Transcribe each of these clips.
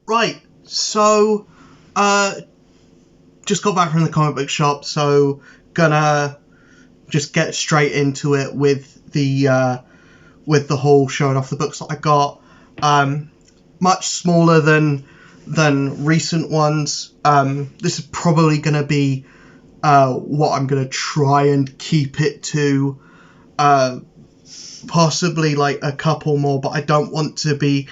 Right, so, just got back from the comic book shop, so gonna just get straight into it with the whole showing off the books that I got. Much smaller than recent ones. This is probably gonna be what I'm gonna try and keep it to. Possibly like a couple more, but I don't want to be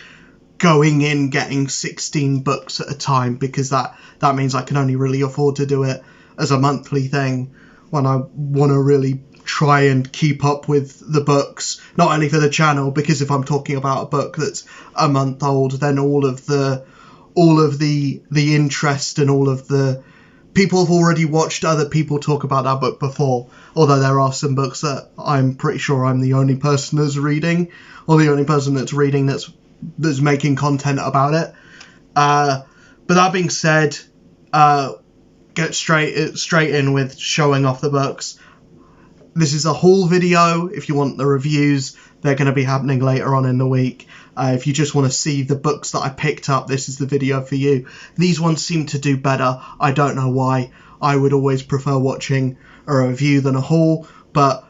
going in getting 16 books at a time, because that means I can only really afford to do it as a monthly thing when I want to really try and keep up with the books, not only for the channel, because if I'm talking about a book that's a month old, then all of the interest and all of the people have already watched other people talk about that book before, although there are some books that I'm pretty sure I'm the only person that's reading, or the only person that's reading that's making content about it. But that being said, get straight in with showing off the books. This is a haul video. If you want the reviews, they're going to be happening later on in the week. If you just want to see the books that I picked up, this is the video for you. These ones seem to do better. I don't know why. I would always prefer watching a review than a haul, but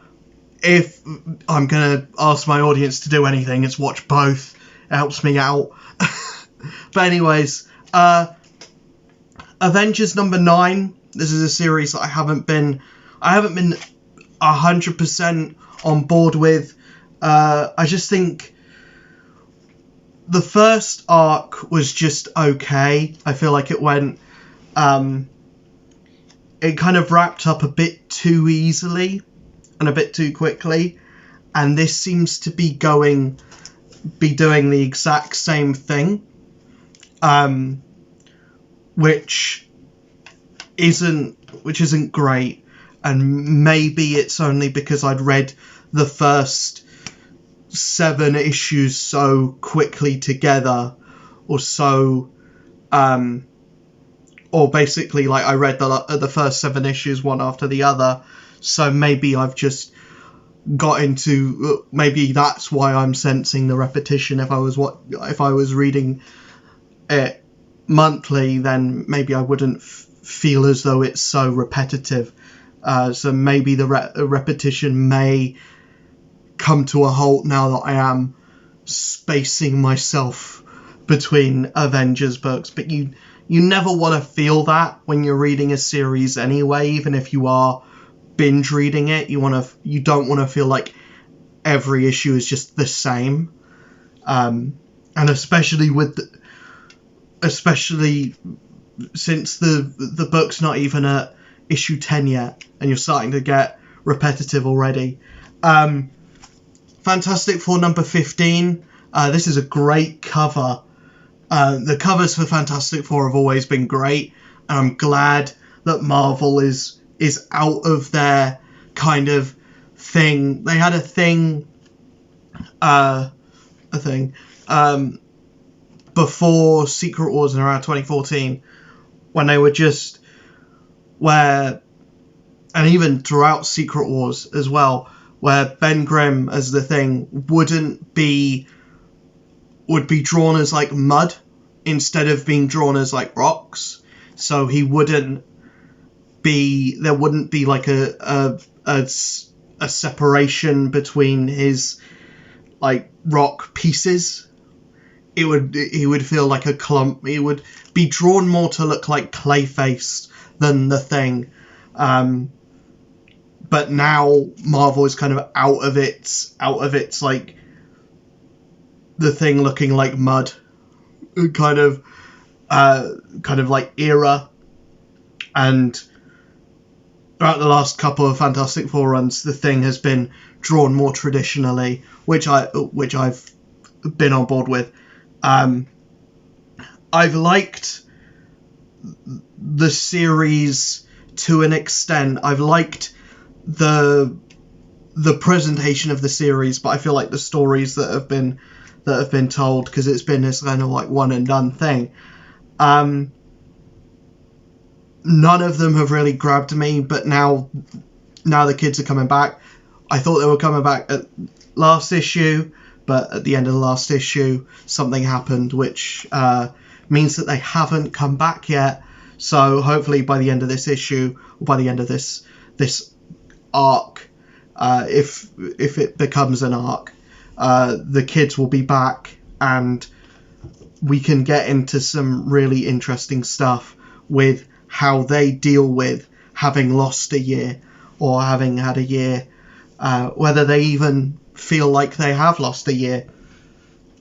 if I'm going to ask my audience to do anything, it's watch both. It helps me out. But anyways, Avengers number 9. This is a series that I haven't been 100% on board with. I just think the first arc was just okay. I feel like it went, it kind of wrapped up a bit too easily and a bit too quickly, and this seems to be doing the exact same thing, which isn't great. And maybe it's only because I'd read the first 7 issues so quickly together, or so, or basically like I read the first 7 issues one after the other. So maybe I've just got into, maybe that's why I'm sensing the repetition. If I was reading it monthly, then maybe I wouldn't feel as though it's so repetitive. So maybe the repetition may come to a halt now that I am spacing myself between Avengers books. But you never want to feel that when you're reading a series anyway, even if you are binge reading it. You don't want to feel like every issue is just the same. And especially since the book's not even at issue 10 yet, and you're starting to get repetitive already. Fantastic Four number 15. This is a great cover. The covers for Fantastic Four have always been great, and I'm glad that Marvel is out of their kind of thing. They had a thing before Secret Wars in around 2014, when they were just and even throughout Secret Wars as well, where Ben Grimm as the Thing would be drawn as like mud instead of being drawn as like rocks. So there wouldn't be like a separation between his like rock pieces. He would feel like a clump. He would be drawn more to look like Clayface than the Thing. But now Marvel is kind of out of its like the Thing looking like mud kind of like era. And throughout the last couple of Fantastic Four runs, the Thing has been drawn more traditionally, which I've been on board with. I've liked the series to an extent. I've liked the presentation of the series, but I feel like the stories that have been told, because it's been this kind of like one and done thing, none of them have really grabbed me. But now the kids are coming back. I thought they were coming back at last issue, but at the end of the last issue something happened which means that they haven't come back yet. So hopefully by the end of this issue, or by the end of this arc, if it becomes an arc, the kids will be back, and we can get into some really interesting stuff with how they deal with having lost a year, or having had a year, whether they even feel like they have lost a year.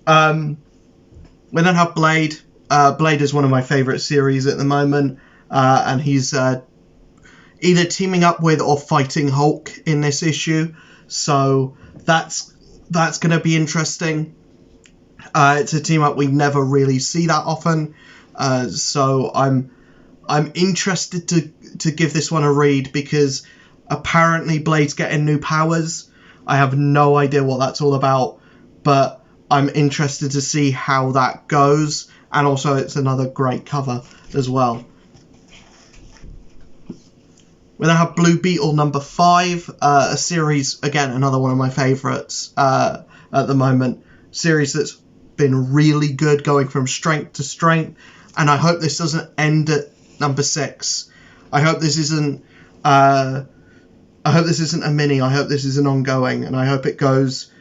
We then have Blade. Blade is one of my favourite series at the moment, and he's either teaming up with or fighting Hulk in this issue, so that's going to be interesting. It's a team up we never really see that often, so I'm interested to give this one a read, because apparently Blade's getting new powers. I have no idea what that's all about, but I'm interested to see how that goes, and also it's another great cover as well. We then have Blue Beetle number 5, a series, again, another one of my favourites at the moment. Series that's been really good, going from strength to strength, and I hope this doesn't end at number 6. I hope this isn't a mini. I hope this is an ongoing, and I hope it goes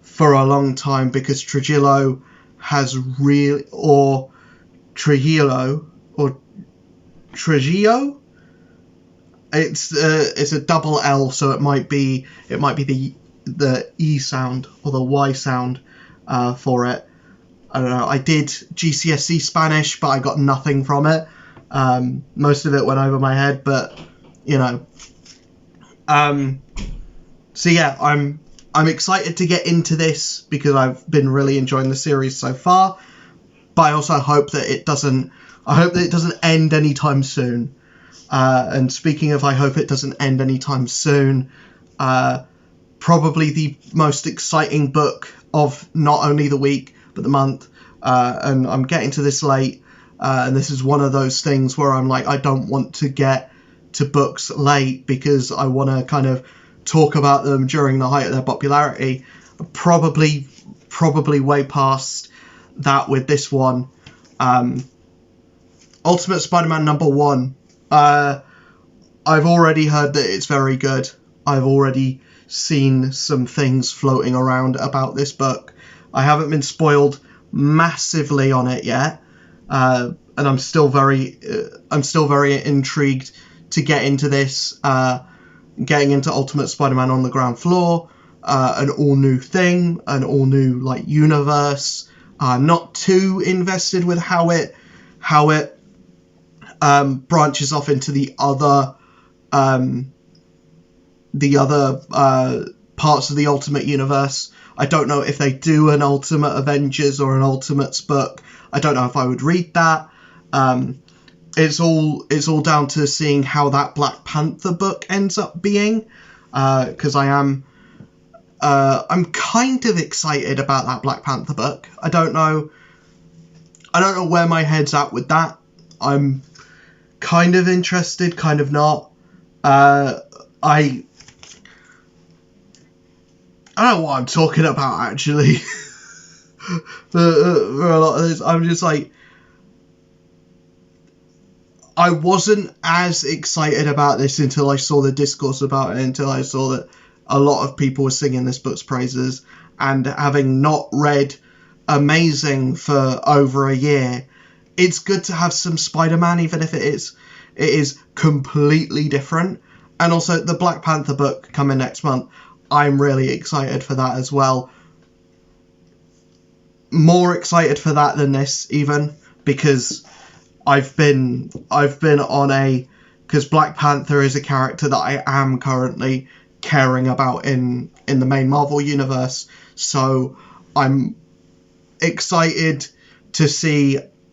for a long time, because Trujillo has really, or Trujillo, it's a double L, so it might be the E sound or the Y sound for it. I don't know. I did GCSE Spanish, but I got nothing from it. Most of it went over my head, but you know. So yeah, I'm excited to get into this, because I've been really enjoying the series so far. But I also hope that it doesn't end anytime soon. And speaking of, I hope it doesn't end anytime soon, probably the most exciting book of not only the week, but the month, and I'm getting to this late, and this is one of those things where I'm like, I don't want to get to books late, because I want to kind of talk about them during the height of their popularity. Probably way past that with this one. Ultimate Spider-Man number 1. I've already heard that it's very good. I've already seen some things floating around about this book. I haven't been spoiled massively on it yet, and I'm still very intrigued to get into this. Getting into Ultimate Spider-Man on the ground floor, an all new thing, an all new universe. Not too invested with how it branches off into the other parts of the Ultimate Universe. I don't know if they do an Ultimate Avengers or an Ultimates book. I don't know if I would read that. It's all down to seeing how that Black Panther book ends up being, because I'm kind of excited about that Black Panther book. I don't know where my head's at with that. I'm kind of interested, kind of not. I don't know what I'm talking about, actually. for a lot of this, I'm just like, I wasn't as excited about this until I saw the discourse about it, until I saw that a lot of people were singing this book's praises, and having not read Amazing for over a year, it's good to have some Spider-Man, even if it is completely different. And also the Black Panther book coming next month, I'm really excited for that as well. More excited for that than this, even, because I've been on because Black Panther is a character that I am currently caring about in the main Marvel universe, so I'm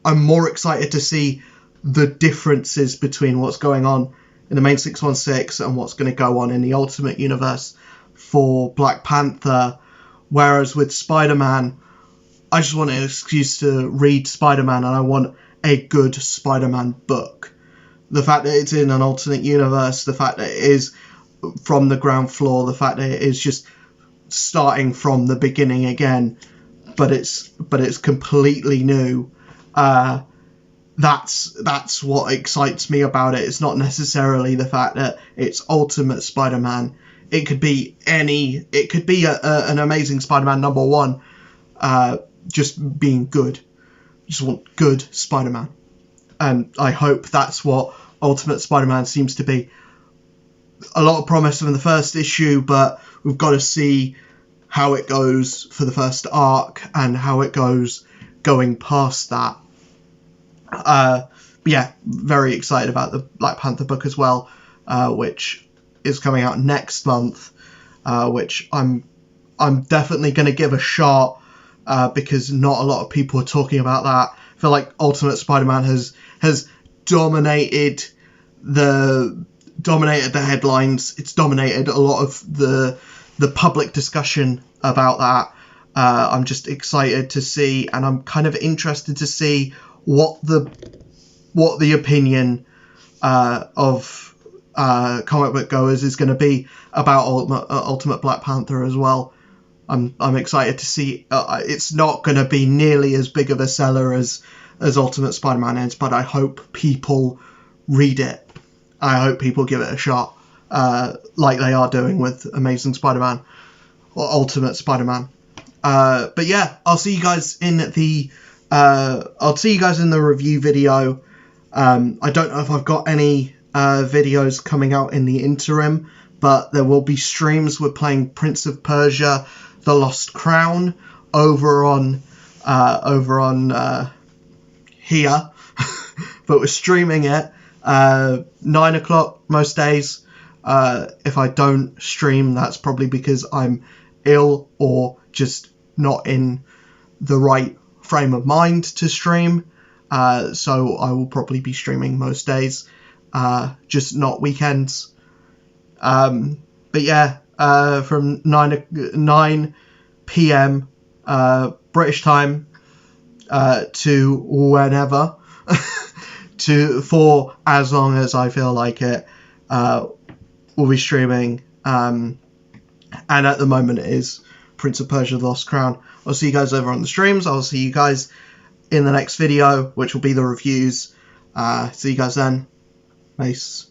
more excited to see the differences between what's going on in the main 616 and what's going to go on in the Ultimate Universe for Black Panther. Whereas with Spider-Man, I just want an excuse to read Spider-Man, and I want a good Spider-Man book. The fact that it's in an alternate universe, the fact that it is from the ground floor, the fact that it is just starting from the beginning again, but it's completely new. that's what excites me about it. It's not necessarily the fact that it's Ultimate Spider-Man. It could be an Amazing Spider-Man #1, just being good. Just want good Spider-Man, and I hope that's what Ultimate Spider-Man seems to be. A lot of promise in the first issue, but we've got to see how it goes for the first arc and how it goes going past that. Yeah, very excited about the Black Panther book as well, which is coming out next month, which I'm definitely going to give a shot, because not a lot of people are talking about that. I feel like Ultimate Spider-Man has dominated the headlines. It's dominated a lot of the public discussion about that. I'm just excited to see, and I'm kind of interested to see what the opinion of comic book goers is going to be about Ultimate Black Panther as well. I'm excited to see. It's not going to be nearly as big of a seller as Ultimate Spider-Man is, but I hope people read it. I hope people give it a shot, like they are doing with Amazing Spider-Man or Ultimate Spider-Man. But yeah, I'll see you guys in the review video. I don't know if I've got any videos coming out in the interim, but there will be streams. We're playing Prince of Persia: The Lost Crown over on here, but we're streaming it 9 o'clock most days. If I don't stream, that's probably because I'm ill or just not in the right frame of mind to stream. So I will probably be streaming most days, just not weekends. But yeah, from 9 p.m. British time to whenever, for as long as I feel like it, we'll be streaming. And at the moment it is Prince of Persia: The Lost Crown. I'll see you guys over on the streams. I'll see you guys in the next video, which will be the reviews. See you guys then. Peace.